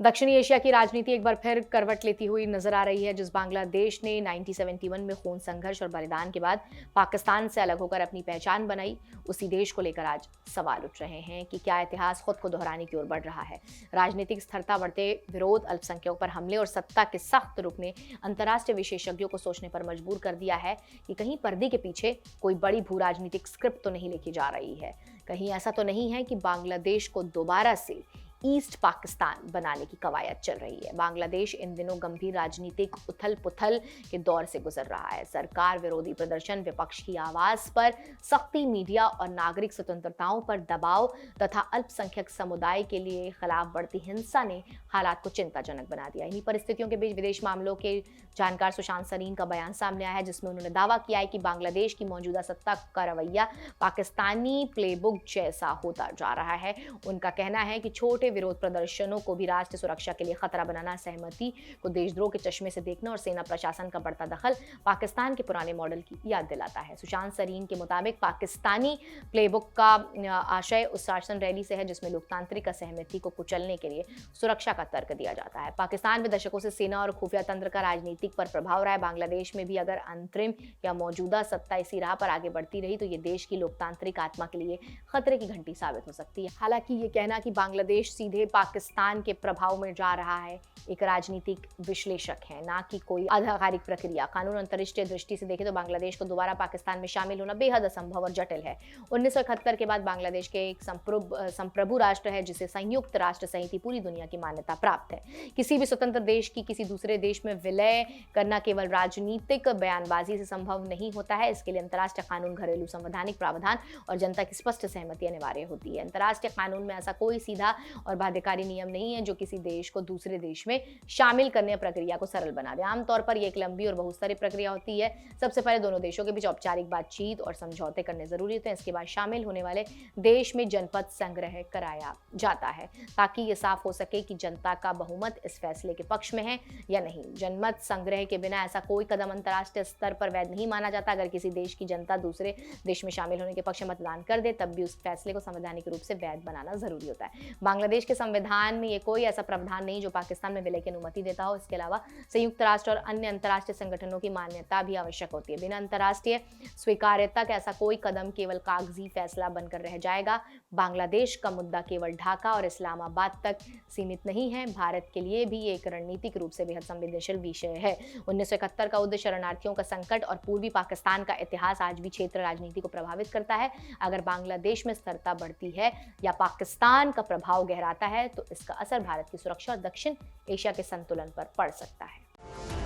दक्षिणी एशिया की राजनीति एक बार फिर करवट लेती हुई नजर आ रही है। जिस बांग्लादेश ने 1971 में खून संघर्ष और बलिदान के बाद पाकिस्तान से अलग होकर अपनी पहचान बनाई, उसी देश को लेकर आज सवाल उठ रहे हैं कि क्या इतिहास खुद को दोहराने की ओर बढ़ रहा है। राजनीतिक स्थिरता, बढ़ते विरोध, अल्पसंख्यकों पर हमले और सत्ता के सख्त रुख ने अंतर्राष्ट्रीय विशेषज्ञों को सोचने पर मजबूर कर दिया है कि कहीं पर्दे के पीछे कोई बड़ी भू राजनीतिक स्क्रिप्ट तो नहीं लिखी जा रही है। कहीं ऐसा तो नहीं है कि बांग्लादेश को दोबारा से ईस्ट पाकिस्तान बनाने की कवायद चल रही है। बांग्लादेश इन दिनों गंभीर राजनीतिक उथल पुथल के दौर से गुजर रहा है। सरकार विरोधी प्रदर्शन, विपक्ष की आवाज पर सख्ती, मीडिया और नागरिक स्वतंत्रताओं पर दबाव तथा अल्पसंख्यक समुदाय के लिए खिलाफ बढ़ती हिंसा ने हालात को चिंताजनक बना दिया। इन्हीं परिस्थितियों के बीच विदेश मामलों के जानकार सुशांत सरीन का बयान सामने आया है, जिसमें उन्होंने दावा किया है कि बांग्लादेश की मौजूदा सत्ता का रवैया पाकिस्तानी प्लेबुक जैसा होता जा रहा है। उनका कहना है कि छोटे विरोध प्रदर्शनों को भी राष्ट्रीय सुरक्षा के लिए खतरा बनाना, सहमति को देशद्रोह के चश्मे से देखना और सेना प्रशासन का बढ़ता दखल पाकिस्तान के पुराने मॉडल की याद दिलाता है। सुशांत सरीन के मुताबिक पाकिस्तानी प्लेबुक का आशय उस शासन रैली से है जिसमें लोकतांत्रिक असहमति को कुचलने के लिए सुरक्षा का तर्क दिया जाता है। पाकिस्तान में दशकों से सेना और खुफिया तंत्र का राजनीतिक पर प्रभाव रहा है। बांग्लादेश में भी अगर अंतरिम या मौजूदा सत्ता इसी राह पर आगे बढ़ती रही तो ये देश की लोकतांत्रिक आत्मा के लिए खतरे की घंटी साबित हो सकती है। हालांकि ये कहना कि बांग्लादेश सीधे पाकिस्तान के प्रभाव में जा रहा है, एक राजनीतिक विश्लेषक है, ना कि कोई आधिकारिक प्रक्रिया। कानून अंतर्राष्ट्रीय दृष्टि से देखें तो बांग्लादेश को दोबारा पाकिस्तान में शामिल होना बेहद असंभव और जटिल है। 1971 के बाद बांग्लादेश के एक संप्रभु राष्ट्र है जिसे संयुक्त राष्ट्र सहित पूरी दुनिया की मान्यता प्राप्त है। किसी भी स्वतंत्र देश की किसी दूसरे देश में विलय करना केवल राजनीतिक बयानबाजी से संभव नहीं होता है। इसके लिए अंतर्राष्ट्रीय कानून, घरेलू संवैधानिक प्रावधान और जनता की स्पष्ट सहमति अनिवार्य होती है। अंतर्राष्ट्रीय कानून में ऐसा कोई सीधा और बाध्यकारी नियम नहीं है जो किसी देश को दूसरे देश में शामिल करने प्रक्रिया को सरल बना दे। आमतौर पर यह एक लंबी और बहुस्तरीय प्रक्रिया होती है। सबसे पहले दोनों देशों के बीच औपचारिक बातचीत और समझौते करने जरूरी होते हैं। इसके बाद शामिल होने वाले देश में जनपद संग्रह कराया जाता है ताकि ये साफ हो सके कि जनता का बहुमत इस फैसले के पक्ष में है या नहीं। जनमत संग्रह के बिना ऐसा कोई कदम अंतर्राष्ट्रीय स्तर पर वैध नहीं माना जाता। अगर किसी देश की जनता दूसरे देश में शामिल होने के पक्ष में मतदान कर दे तब भी उस फैसले को संवैधानिक रूप से वैध बनाना जरूरी होता है। बांग्लादेश के संविधान में ये कोई ऐसा प्रावधान नहीं जो पाकिस्तान में विलय की अनुमति देता हो। इसके अलावा संयुक्त राष्ट्र और अन्य अंतर्राष्ट्रीय संगठनों की मान्यता भी आवश्यक होती है। बिना अंतर्राष्ट्रीय स्वीकार्यता के ऐसा कोई कदम केवल कागजी फैसला बनकर रह जाएगा। बांग्लादेश का मुद्दा केवल ढाका और इस्लामाबाद तक सीमित नहीं है। भारत के लिए भी एक रणनीतिक रूप से बेहद संवेदनशील विषय है। 1971 का उद्देश्य शरणार्थियों का संकट और पूर्वी पाकिस्तान का इतिहास आज भी क्षेत्र राजनीति को प्रभावित करता है। अगर बांग्लादेश में स्थिरता बढ़ती है या पाकिस्तान का प्रभाव गहराता है तो इसका असर भारत की सुरक्षा और दक्षिण एशिया के संतुलन पर पड़ सकता है।